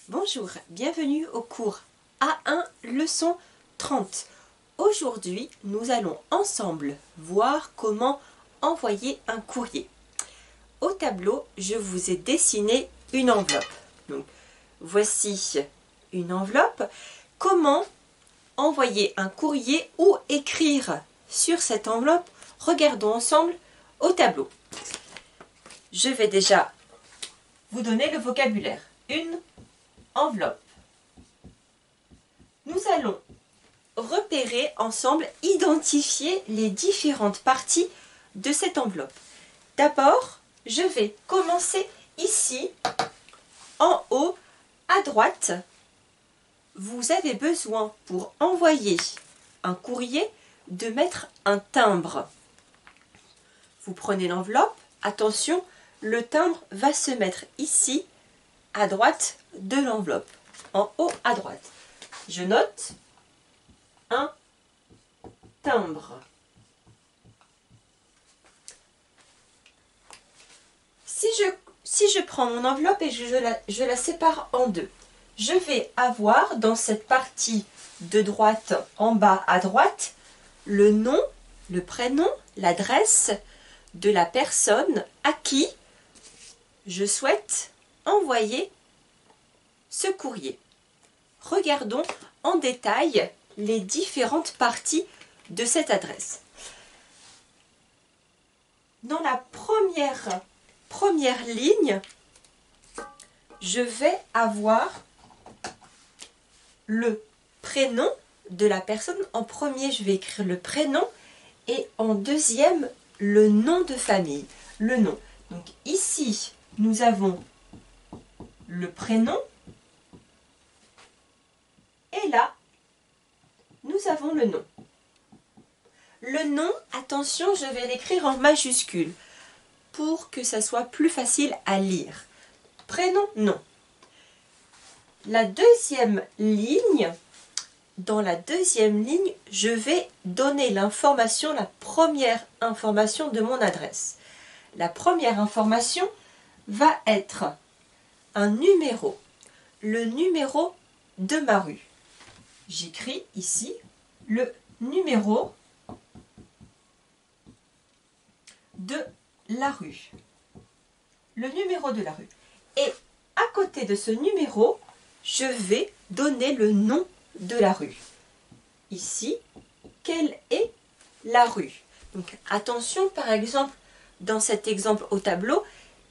Bonjour, bienvenue au cours A1 leçon 30. Aujourd'hui, nous allons ensemble voir comment envoyer un courrier. Au tableau, je vous ai dessiné une enveloppe. Donc, voici une enveloppe. Comment envoyer un courrier ou écrire sur cette enveloppe? Regardons ensemble au tableau. Je vais déjà vous donner le vocabulaire. Une enveloppe. Nous allons repérer ensemble, identifier les différentes parties de cette enveloppe. D'abord, je vais commencer ici, en haut, à droite. Vous avez besoin, pour envoyer un courrier, de mettre un timbre. Vous prenez l'enveloppe, attention, le timbre va se mettre ici, à droite de l'enveloppe, en haut à droite. Je note un timbre. Si je prends mon enveloppe et je la sépare en deux, je vais avoir dans cette partie de droite en bas à droite le nom, le prénom, l'adresse de la personne à qui je souhaite envoyer ce courrier. Regardons en détail les différentes parties de cette adresse. Dans la première ligne, je vais avoir le prénom de la personne. En premier, je vais écrire le prénom et en deuxième, le nom de famille, le nom. Donc ici, nous avons le prénom et là, nous avons le nom. Le nom, attention, je vais l'écrire en majuscule pour que ça soit plus facile à lire. Prénom, nom. La deuxième ligne, dans la deuxième ligne, je vais donner l'information, la première information de mon adresse. La première information va être un numéro, le numéro de ma rue. J'écris ici le numéro de la rue. Le numéro de la rue. Et à côté de ce numéro, je vais donner le nom de la rue. Ici, quelle est la rue? Donc attention, par exemple, dans cet exemple au tableau,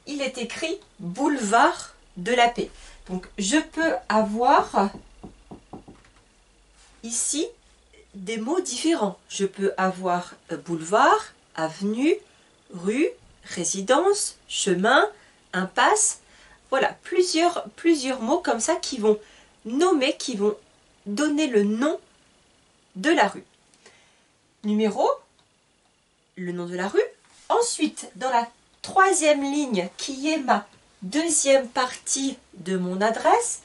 il est écrit boulevard de la Paix. Donc je peux avoir ici des mots différents. Je peux avoir boulevard, avenue, rue, résidence, chemin, impasse. Voilà, plusieurs mots comme ça qui vont nommer, qui vont donner le nom de la rue. Numéro, le nom de la rue. Ensuite, dans la troisième ligne, qui est ma deuxième partie de mon adresse,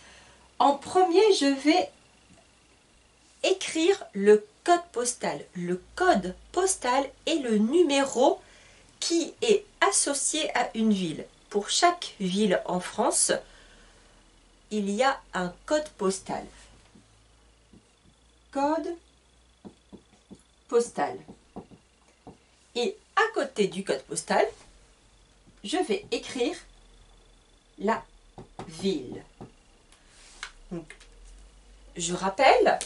en premier, je vais écrire le code postal. Le code postal est le numéro qui est associé à une ville. Pour chaque ville en France, il y a un code postal. Code postal. Et à côté du code postal, je vais écrire la ville. Donc, je rappelle,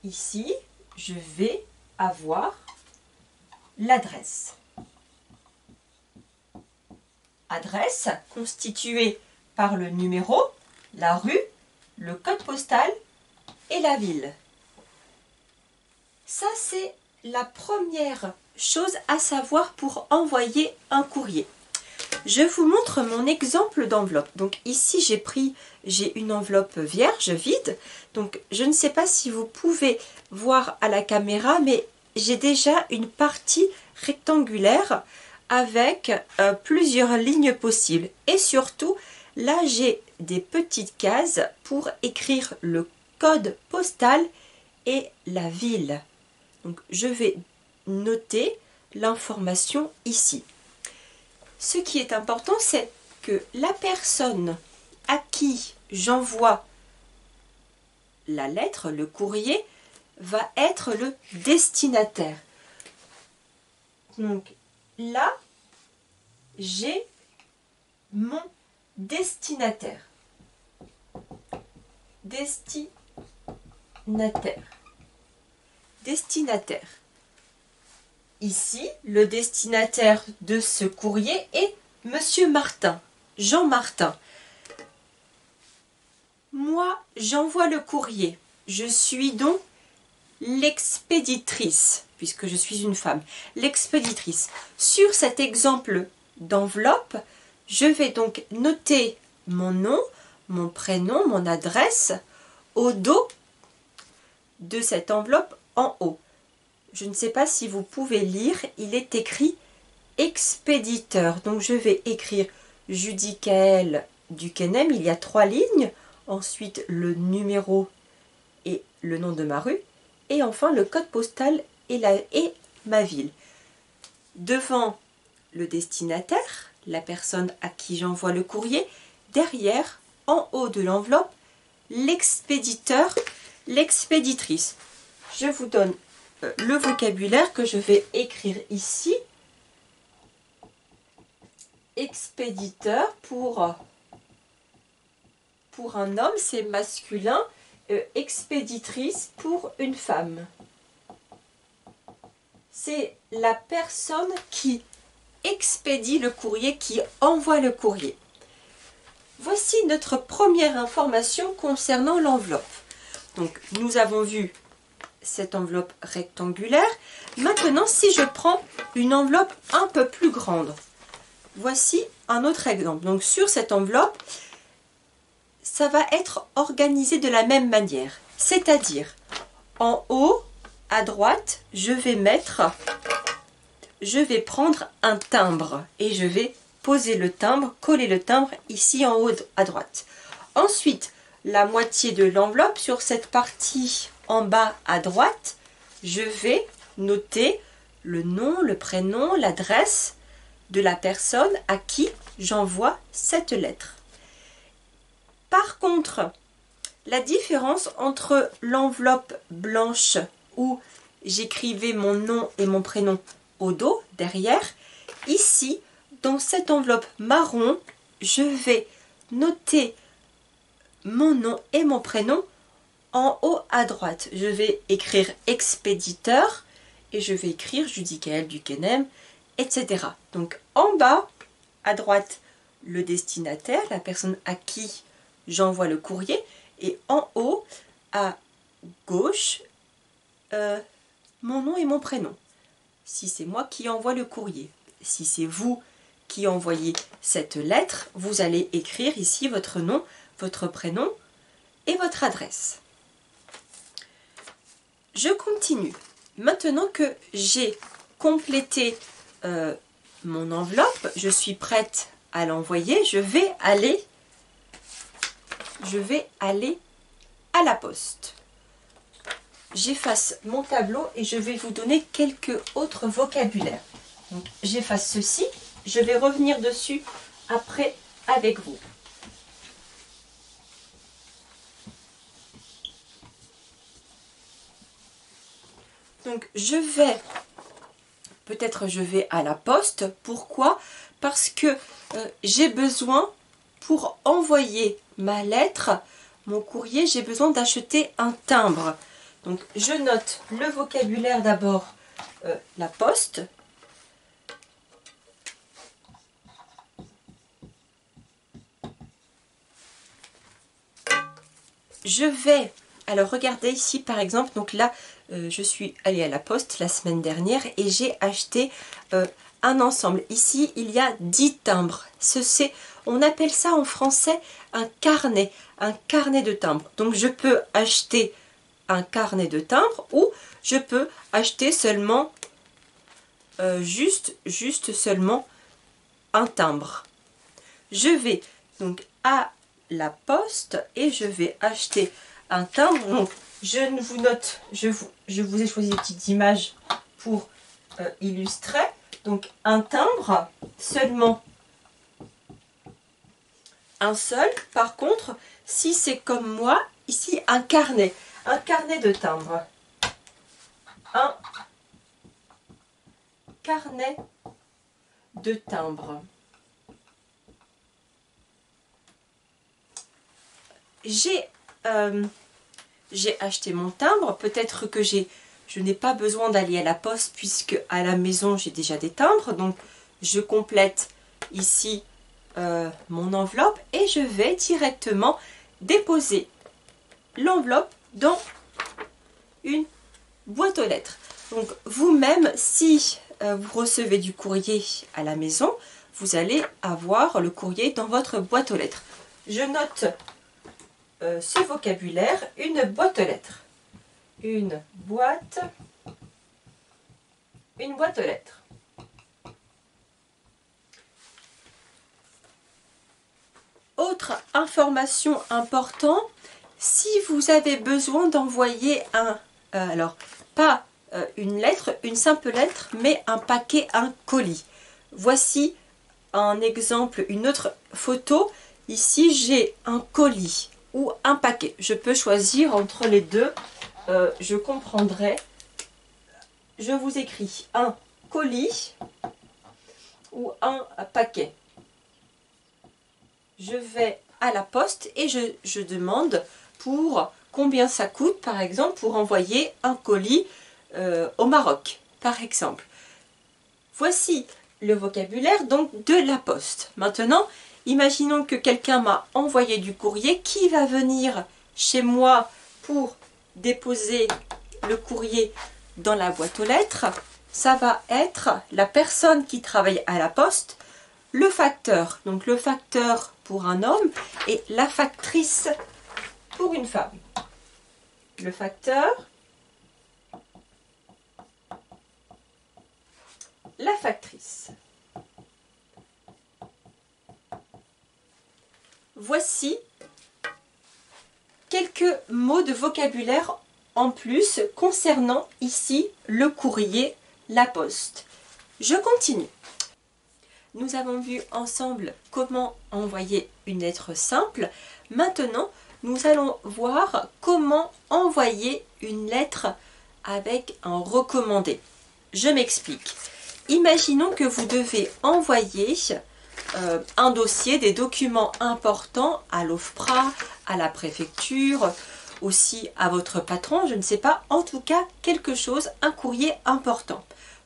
ici, je vais avoir l'adresse. Adresse constituée par le numéro, la rue, le code postal et la ville. Ça, c'est la première chose à savoir pour envoyer un courrier. Je vous montre mon exemple d'enveloppe. Donc ici, j'ai une enveloppe vierge, vide. Donc je ne sais pas si vous pouvez voir à la caméra, mais j'ai déjà une partie rectangulaire avec plusieurs lignes possibles. Et surtout, là, j'ai des petites cases pour écrire le code postal et la ville. Donc je vais noter l'information ici. Ce qui est important, c'est que la personne à qui j'envoie la lettre, le courrier, va être le destinataire. Donc là, j'ai mon destinataire. Destinataire. Ici, le destinataire de ce courrier est Monsieur Martin, Jean Martin. Moi, j'envoie le courrier. Je suis donc l'expéditrice, puisque je suis une femme. L'expéditrice. Sur cet exemple d'enveloppe, je vais donc noter mon nom, mon prénom, mon adresse au dos de cette enveloppe en haut. Je ne sais pas si vous pouvez lire, il est écrit expéditeur. Donc je vais écrire Judicaël Duquesnem, il y a 3 lignes, ensuite le numéro et le nom de ma rue, et enfin le code postal et ma ville. Devant le destinataire, la personne à qui j'envoie le courrier, derrière, en haut de l'enveloppe, l'expéditeur, l'expéditrice. Je vous donne le vocabulaire que je vais écrire ici. Expéditeur pour un homme, c'est masculin. Expéditrice pour une femme. C'est la personne qui expédie le courrier, qui envoie le courrier. Voici notre première information concernant l'enveloppe. Donc, nous avons vu cette enveloppe rectangulaire. Maintenant, si je prends une enveloppe un peu plus grande, voici un autre exemple. Donc, sur cette enveloppe, ça va être organisé de la même manière. C'est-à-dire, en haut, à droite, je vais prendre un timbre et je vais poser le timbre, coller le timbre ici en haut à droite. Ensuite, la moitié de l'enveloppe, sur cette partie en bas à droite, je vais noter le nom, le prénom, l'adresse de la personne à qui j'envoie cette lettre. Par contre, la différence entre l'enveloppe blanche où j'écrivais mon nom et mon prénom au dos, derrière, ici, dans cette enveloppe marron, je vais noter mon nom et mon prénom en haut à droite. Je vais écrire expéditeur et je vais écrire Judicaël Duquesnem, etc. Donc en bas, à droite, le destinataire, la personne à qui j'envoie le courrier, et en haut, à gauche, mon nom et mon prénom. Si c'est moi qui envoie le courrier. Si c'est vous qui envoyez cette lettre, vous allez écrire ici votre nom, votre prénom et votre adresse. Je continue. Maintenant que j'ai complété mon enveloppe, je suis prête à l'envoyer, je vais aller à la poste. J'efface mon tableau et je vais vous donner quelques autres vocabulaires. J'efface ceci, je vais revenir dessus après avec vous. Donc je vais à la poste. Pourquoi? Parce que j'ai besoin, pour envoyer ma lettre, mon courrier, j'ai besoin d'acheter un timbre. Donc je note le vocabulaire d'abord, la poste. Alors regardez ici par exemple, donc là je suis allée à la poste la semaine dernière et j'ai acheté un ensemble. Ici il y a 10 timbres. On appelle ça en français un carnet de timbres. Donc je peux acheter un carnet de timbres ou je peux acheter seulement juste seulement un timbre. Je vais donc à la poste et je vais acheter un timbre. Donc je vous note, je vous ai choisi des petites images pour illustrer. Donc un timbre, seulement un seul. Par contre, si c'est comme moi, ici un carnet de timbres. Un carnet de timbres. J'ai acheté mon timbre. Peut-être que je n'ai pas besoin d'aller à la poste puisque à la maison j'ai déjà des timbres. Donc je complète ici mon enveloppe et je vais directement déposer l'enveloppe dans une boîte aux lettres. Donc vous-même, si vous recevez du courrier à la maison, vous allez avoir le courrier dans votre boîte aux lettres. Je note ce vocabulaire, une boîte aux lettres. Une boîte aux lettres. Autre information importante, si vous avez besoin d'envoyer alors pas une lettre, une simple lettre, mais un paquet, un colis. Voici un exemple, une autre photo. Ici, j'ai un colis ou un paquet. Je peux choisir entre les deux. Je comprendrai. Je vous écris un colis ou un paquet. Je vais à la poste et je demande pour combien ça coûte, par exemple, pour envoyer un colis au Maroc, par exemple. Voici le vocabulaire donc de la poste. Maintenant, imaginons que quelqu'un m'a envoyé du courrier. Qui va venir chez moi pour déposer le courrier dans la boîte aux lettres? Ça va être la personne qui travaille à la poste, le facteur. Donc le facteur pour un homme et la factrice pour une femme. Le facteur, la factrice. Voici quelques mots de vocabulaire en plus concernant ici le courrier, la poste. Je continue. Nous avons vu ensemble comment envoyer une lettre simple. Maintenant, nous allons voir comment envoyer une lettre avec un recommandé. Je m'explique. Imaginons que vous devez envoyer un dossier, des documents importants à l'OFPRA, à la préfecture, aussi à votre patron, je ne sais pas, en tout cas quelque chose, un courrier important.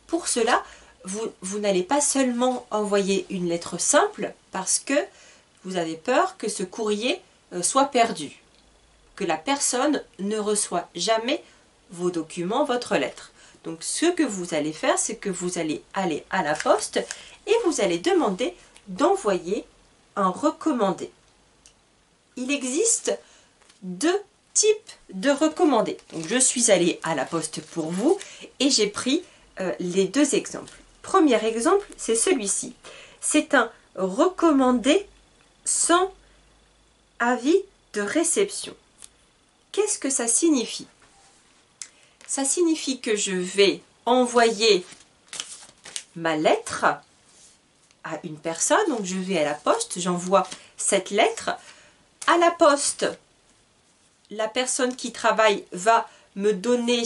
Pour cela, vous n'allez pas seulement envoyer une lettre simple parce que vous avez peur que ce courrier soit perdu, que la personne ne reçoit jamais vos documents, votre lettre. Donc ce que vous allez faire, c'est que vous allez aller à la poste et vous allez demander d'envoyer un recommandé. Il existe deux types de recommandés. Donc je suis allée à la poste pour vous et j'ai pris les deux exemples. Premier exemple, c'est celui-ci. C'est un recommandé sans avis de réception. Qu'est-ce que ça signifie? Ça signifie que je vais envoyer ma lettre à une personne. Donc je vais à la poste, j'envoie cette lettre. À la poste, la personne qui travaille va me donner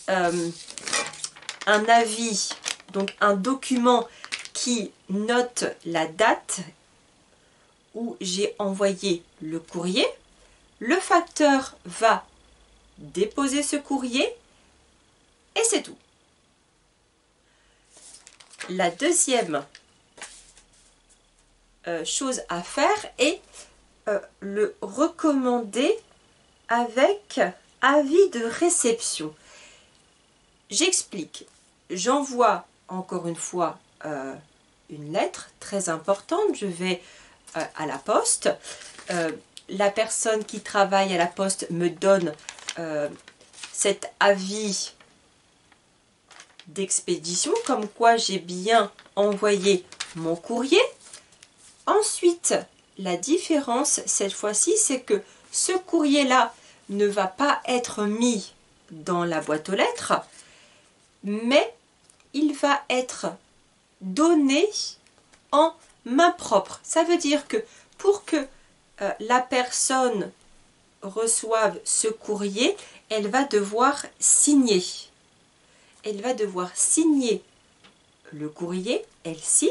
un avis, donc un document qui note la date où j'ai envoyé le courrier. Le facteur va déposer ce courrier et c'est tout. La deuxième chose à faire est le recommander avec avis de réception. J'explique. J'envoie encore une fois une lettre très importante. Je vais à la poste. La personne qui travaille à la poste me donne cet avis d'expédition, comme quoi j'ai bien envoyé mon courrier. Ensuite, la différence cette fois-ci, c'est que ce courrier-là ne va pas être mis dans la boîte aux lettres, mais il va être donné en main propre. Ça veut dire que pour que la personne reçoive ce courrier, elle va devoir signer. Elle va devoir signer le courrier, elle signe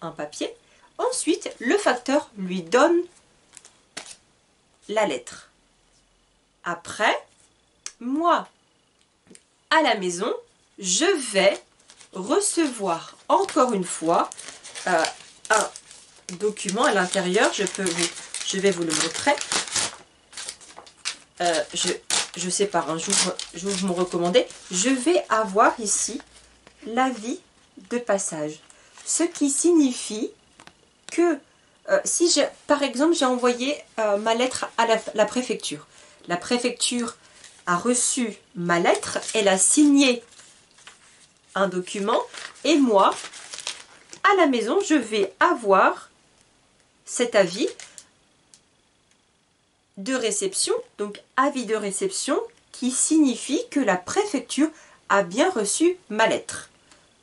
un papier. Ensuite, le facteur lui donne la lettre. Après, moi, à la maison, je vais recevoir encore une fois un document à l'intérieur. Je vais vous le montrer. Je sépare, hein, j'ouvre mon recommandé. Je vais avoir ici l'avis de passage. Ce qui signifie que si par exemple j'ai envoyé ma lettre à la préfecture. La préfecture a reçu ma lettre, elle a signé un document et moi, à la maison, je vais avoir cet avis de réception, donc avis de réception qui signifie que la préfecture a bien reçu ma lettre.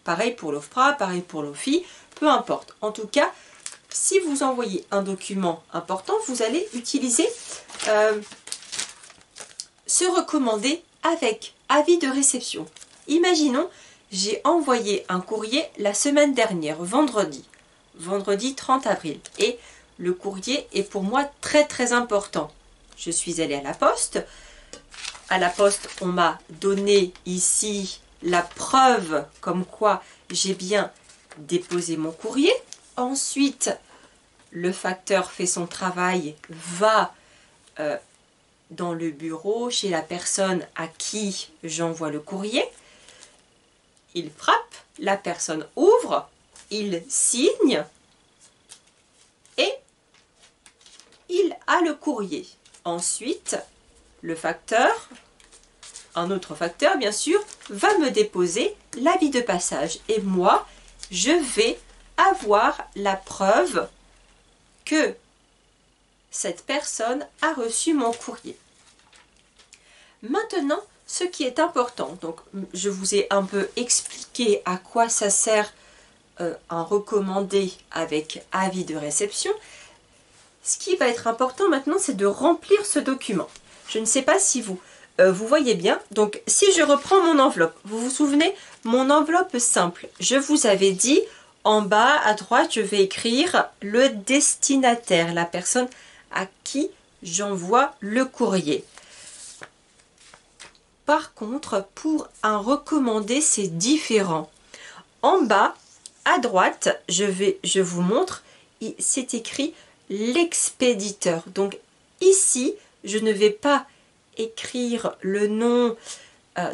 Pareil pour l'OFPRA, pareil pour l'OFII, peu importe. En tout cas, si vous envoyez un document important, vous allez utiliser ce recommandé avec avis de réception. Imaginons, j'ai envoyé un courrier la semaine dernière, vendredi 30 avril, et le courrier est pour moi très important. Je suis allée à la poste. À la poste, on m'a donné ici la preuve comme quoi j'ai bien déposé mon courrier. Ensuite, le facteur fait son travail, va dans le bureau, chez la personne à qui j'envoie le courrier. Il frappe, la personne ouvre, il signe et il a le courrier. Ensuite, le facteur, un autre facteur bien sûr, va me déposer l'avis de passage. Et moi, je vais avoir la preuve que cette personne a reçu mon courrier. Maintenant, ce qui est important, donc je vous ai un peu expliqué à quoi ça sert un recommandé avec avis de réception. Ce qui va être important maintenant, c'est de remplir ce document. Je ne sais pas si vous voyez bien. Donc, si je reprends mon enveloppe, vous vous souvenez, mon enveloppe simple, je vous avais dit, en bas à droite, je vais écrire le destinataire, la personne à qui j'envoie le courrier. Par contre, pour un recommandé, c'est différent. En bas, à droite, je vous montre, c'est écrit l'expéditeur. Donc ici, je ne vais pas écrire le nom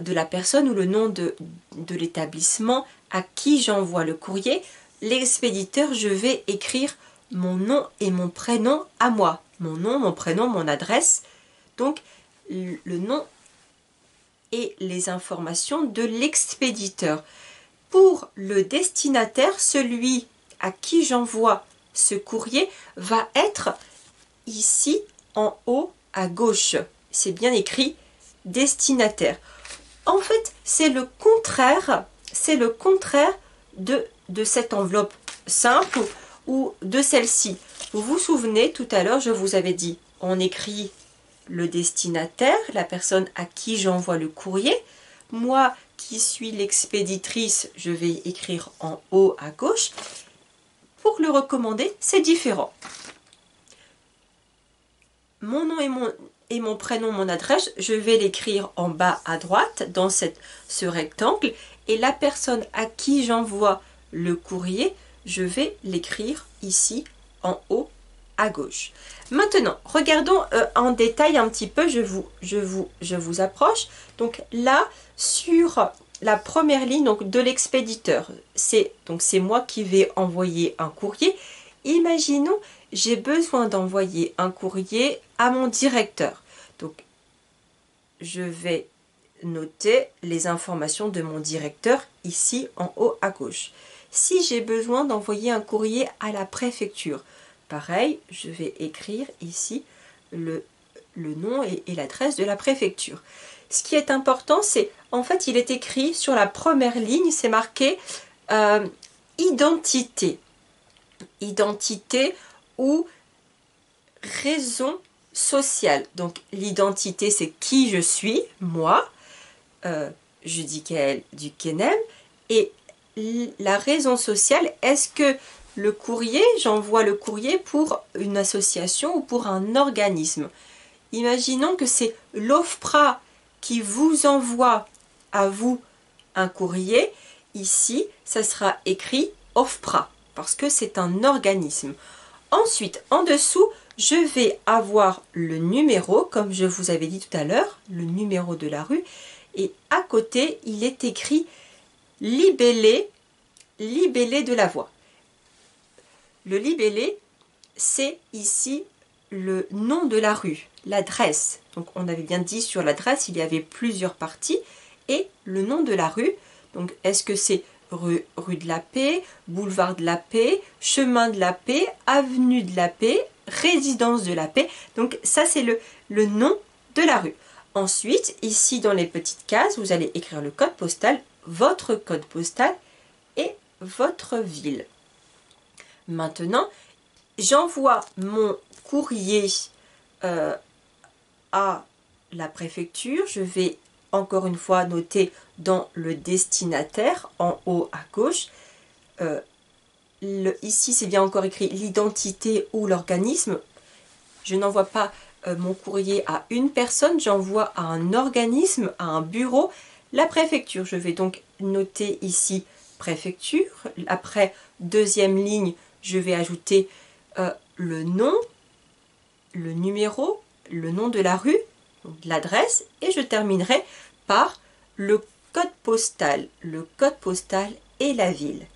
de la personne ou le nom de l'établissement à qui j'envoie le courrier. L'expéditeur, je vais écrire mon nom et mon prénom à moi. Mon nom, mon prénom, mon adresse. Donc le nom et les informations de l'expéditeur. Pour le destinataire, celui à qui j'envoie ce courrier va être ici en haut à gauche. C'est bien écrit destinataire. En fait, c'est le contraire de cette enveloppe simple ou de celle-ci. Vous vous souvenez, tout à l'heure, je vous avais dit, on écrit le destinataire, la personne à qui j'envoie le courrier. Moi qui suis l'expéditrice, je vais écrire en haut à gauche. Pour le recommander, c'est différent. Mon nom et mon prénom, mon adresse, je vais l'écrire en bas à droite dans ce rectangle. Et la personne à qui j'envoie le courrier, je vais l'écrire ici en haut à gauche. Maintenant, regardons en détail un petit peu, je vous approche. Donc là, sur la première ligne donc, de l'expéditeur, c'est moi qui vais envoyer un courrier. Imaginons, j'ai besoin d'envoyer un courrier à mon directeur. Donc, je vais noter les informations de mon directeur ici en haut à gauche. Si j'ai besoin d'envoyer un courrier à la préfecture, pareil, je vais écrire ici le nom et l'adresse de la préfecture. Ce qui est important, c'est, en fait, il est écrit sur la première ligne, c'est marqué identité. Identité ou raison sociale. Donc l'identité, c'est qui je suis, moi, Judicaël Duquesnem, et la raison sociale, est-ce que le courrier, j'envoie le courrier pour une association ou pour un organisme. Imaginons que c'est l'OFPRA qui vous envoie à vous un courrier. Ici, ça sera écrit OFPRA parce que c'est un organisme. Ensuite, en dessous, je vais avoir le numéro, comme je vous avais dit tout à l'heure, le numéro de la rue. Et à côté, il est écrit libellé, libellé de la voie. Le libellé, c'est ici le nom de la rue, l'adresse. Donc on avait bien dit sur l'adresse, il y avait plusieurs parties et le nom de la rue. Donc est-ce que c'est rue de la Paix, boulevard de la Paix, chemin de la Paix, avenue de la Paix, résidence de la Paix. Donc ça c'est le nom de la rue. Ensuite, ici dans les petites cases, vous allez écrire le code postal, votre code postal et votre ville. Maintenant, j'envoie mon courrier à la préfecture. Je vais encore une fois noter dans le destinataire, en haut à gauche. Ici, c'est bien encore écrit l'identité ou l'organisme. Je n'envoie pas mon courrier à une personne, j'envoie à un organisme, à un bureau, la préfecture. Je vais donc noter ici préfecture. Après, deuxième ligne, je vais ajouter le nom, le numéro, le nom de la rue, l'adresse, et je terminerai par le code postal et la ville.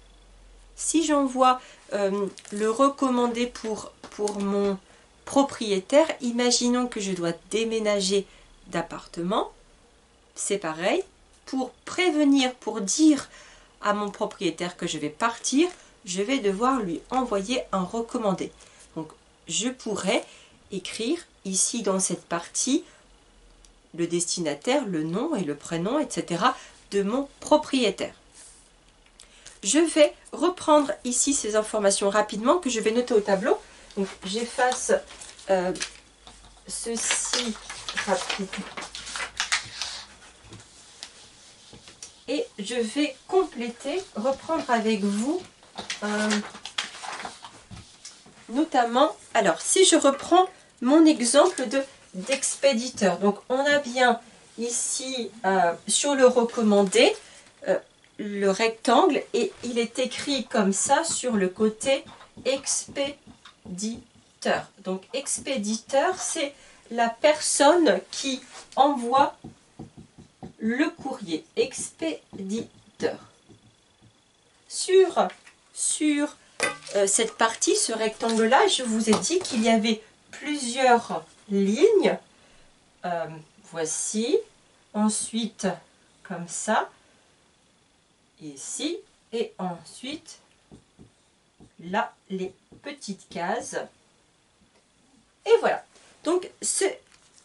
Si j'envoie le recommandé pour mon propriétaire, imaginons que je dois déménager d'appartement, c'est pareil, pour prévenir, pour dire à mon propriétaire que je vais partir, je vais devoir lui envoyer un recommandé. Donc je pourrais écrire ici dans cette partie le destinataire, le nom et le prénom, etc. de mon propriétaire. Je vais reprendre ici ces informations rapidement que je vais noter au tableau. Donc j'efface ceci rapidement. Et je vais compléter, reprendre avec vous, notamment, alors si je reprends mon exemple d'expéditeur. Donc on a bien ici sur le recommandé le rectangle et il est écrit comme ça sur le côté expéditeur. Donc expéditeur, c'est la personne qui envoie le courrier. Expéditeur. Sur cette partie, ce rectangle-là, je vous ai dit qu'il y avait plusieurs lignes. Voici. Ensuite, comme ça. Ici. Et ensuite, là, les petites cases. Et voilà. Donc,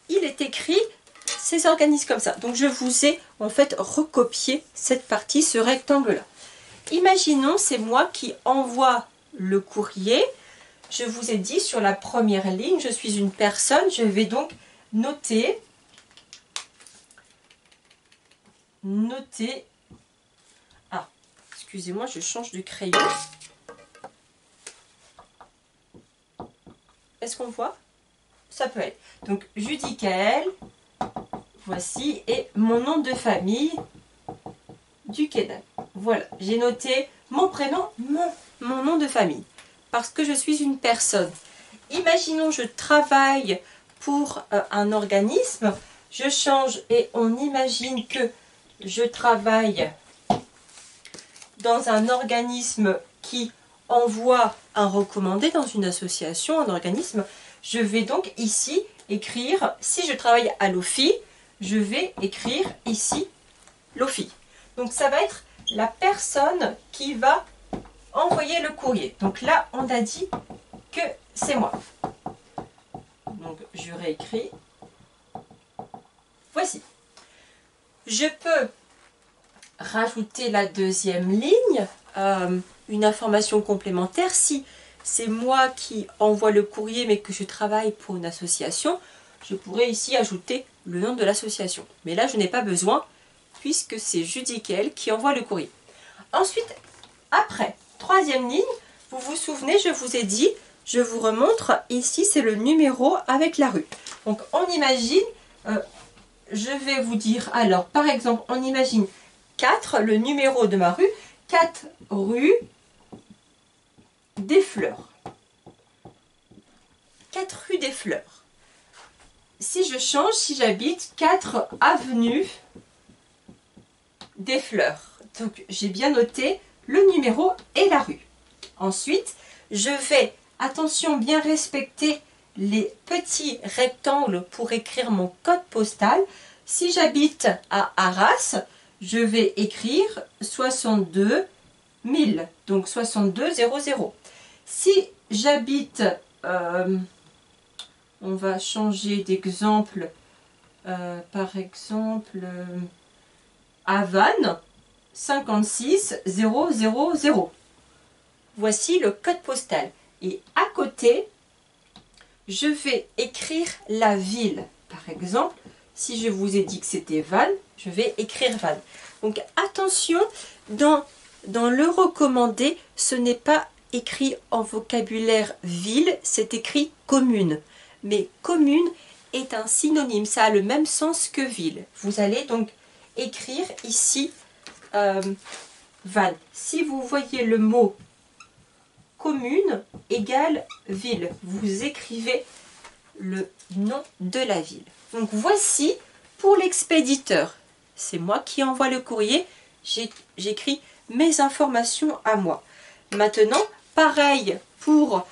il est écrit ces organismes comme ça. Donc, je vous ai en fait recopié cette partie, ce rectangle-là. Imaginons, c'est moi qui envoie le courrier. Je vous ai dit sur la première ligne, je suis une personne. Je vais donc noter. Ah, excusez-moi, je change de crayon. Est-ce qu'on voit? Ça peut être. Donc, Judicaël, voici, et mon nom de famille, Duquesnem. Voilà, j'ai noté mon prénom, mon nom de famille, parce que je suis une personne. Imaginons, je travaille pour un organisme, je change et on imagine que je travaille dans un organisme qui envoie un recommandé, dans une association, un organisme. Je vais donc ici écrire, si je travaille à l'OFI, je vais écrire ici l'OFI. Donc ça va être la personne qui va envoyer le courrier. Donc là, on a dit que c'est moi. Donc je réécris. Voici. Je peux rajouter la deuxième ligne, une information complémentaire. Si c'est moi qui envoie le courrier mais que je travaille pour une association, je pourrais ici ajouter le nom de l'association. Mais là, je n'ai pas besoin puisque c'est Judicaël qui envoie le courrier. Ensuite, après, troisième ligne, vous vous souvenez, je vous ai dit, je vous remontre, ici c'est le numéro avec la rue. Donc on imagine, je vais vous dire, alors par exemple, on imagine 4, le numéro de ma rue, 4 rue des Fleurs. 4 rue des Fleurs. Si je change, si j'habite 4 avenue des Fleurs. Donc j'ai bien noté le numéro et la rue. Ensuite, je vais, attention, bien respecter les petits rectangles pour écrire mon code postal. Si j'habite à Arras, je vais écrire 62 000, donc 62 00. Si j'habite, on va changer d'exemple, par exemple, à Vannes, 56 000. Voici le code postal. Et à côté, je vais écrire la ville. Par exemple, si je vous ai dit que c'était Vannes, je vais écrire Vannes. Donc attention, dans le recommandé, ce n'est pas écrit en vocabulaire ville, c'est écrit commune. Mais commune est un synonyme, ça a le même sens que ville. Vous allez donc écrire ici Vannes. Si vous voyez le mot commune égale ville, vous écrivez le nom de la ville. Donc voici pour l'expéditeur. C'est moi qui envoie le courrier, j'écris mes informations à moi. Maintenant, pareil pour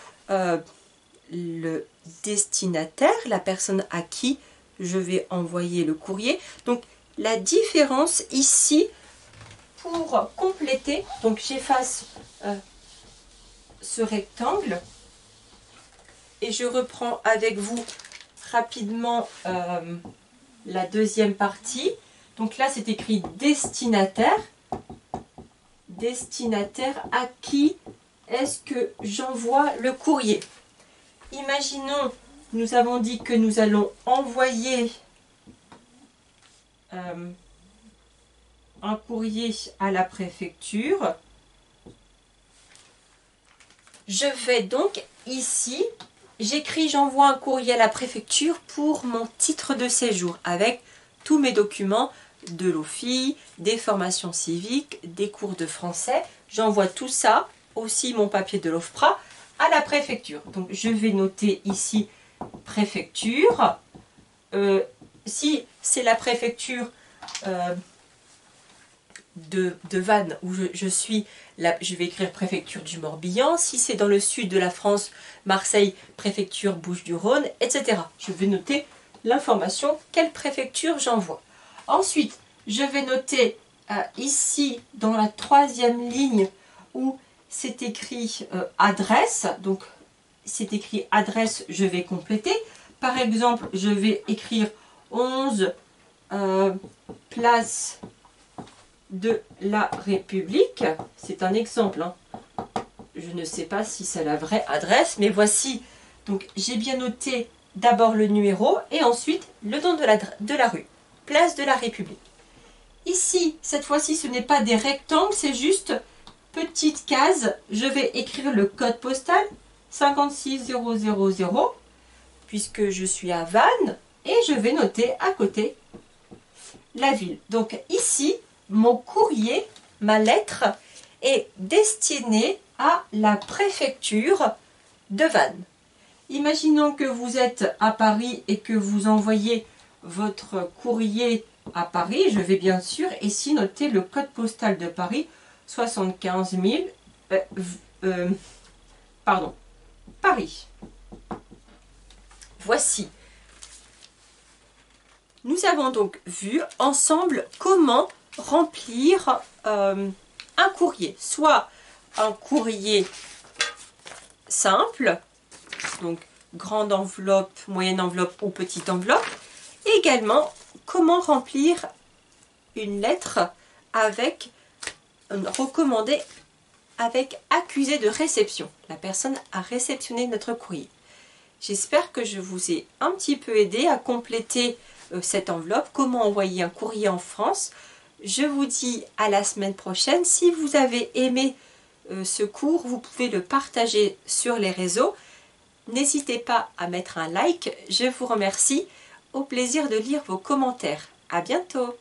le destinataire, la personne à qui je vais envoyer le courrier. Donc la différence ici, pour compléter, donc j'efface ce rectangle et je reprends avec vous rapidement la deuxième partie. Donc là c'est écrit destinataire. Destinataire, à qui est-ce que j'envoie le courrier? Imaginons, nous avons dit que nous allons envoyer un courrier à la préfecture. Je vais donc ici, j'écris j'envoie un courrier à la préfecture pour mon titre de séjour avec tous mes documents de l'OFII, des formations civiques, des cours de français. J'envoie tout ça, aussi mon papier de l'OFPRA, à la préfecture. Donc je vais noter ici préfecture. Si c'est la préfecture de Vannes où je suis, là, je vais écrire préfecture du Morbihan. Si c'est dans le sud de la France, Marseille, préfecture Bouches-du-Rhône, etc. Je vais noter l'information, quelle préfecture j'envoie. Ensuite, je vais noter ici, dans la troisième ligne, où c'est écrit adresse. Donc, c'est écrit adresse, je vais compléter. Par exemple, je vais écrire 11 place de la République. C'est un exemple, hein. Je ne sais pas si c'est la vraie adresse, mais voici. Donc, j'ai bien noté d'abord le numéro et ensuite le nom de la rue. Place de la République. Ici, cette fois-ci, ce n'est pas des rectangles, c'est juste petite case. Je vais écrire le code postal 56 000 puisque je suis à Vannes et je vais noter à côté la ville. Donc ici, mon courrier, ma lettre est destinée à la préfecture de Vannes. Imaginons que vous êtes à Paris et que vous envoyez votre courrier à Paris. Je vais bien sûr ici noter le code postal de Paris, 75 000, Paris. Voici. Nous avons donc vu ensemble comment remplir un courrier. Soit un courrier simple, donc grande enveloppe, moyenne enveloppe ou petite enveloppe. Et également, comment remplir une lettre avec recommandé avec accusé de réception. La personne a réceptionné notre courrier. J'espère que je vous ai un petit peu aidé à compléter cette enveloppe. Comment envoyer un courrier en France. Je vous dis à la semaine prochaine. Si vous avez aimé ce cours, vous pouvez le partager sur les réseaux. N'hésitez pas à mettre un like. Je vous remercie. Au plaisir de lire vos commentaires. À bientôt.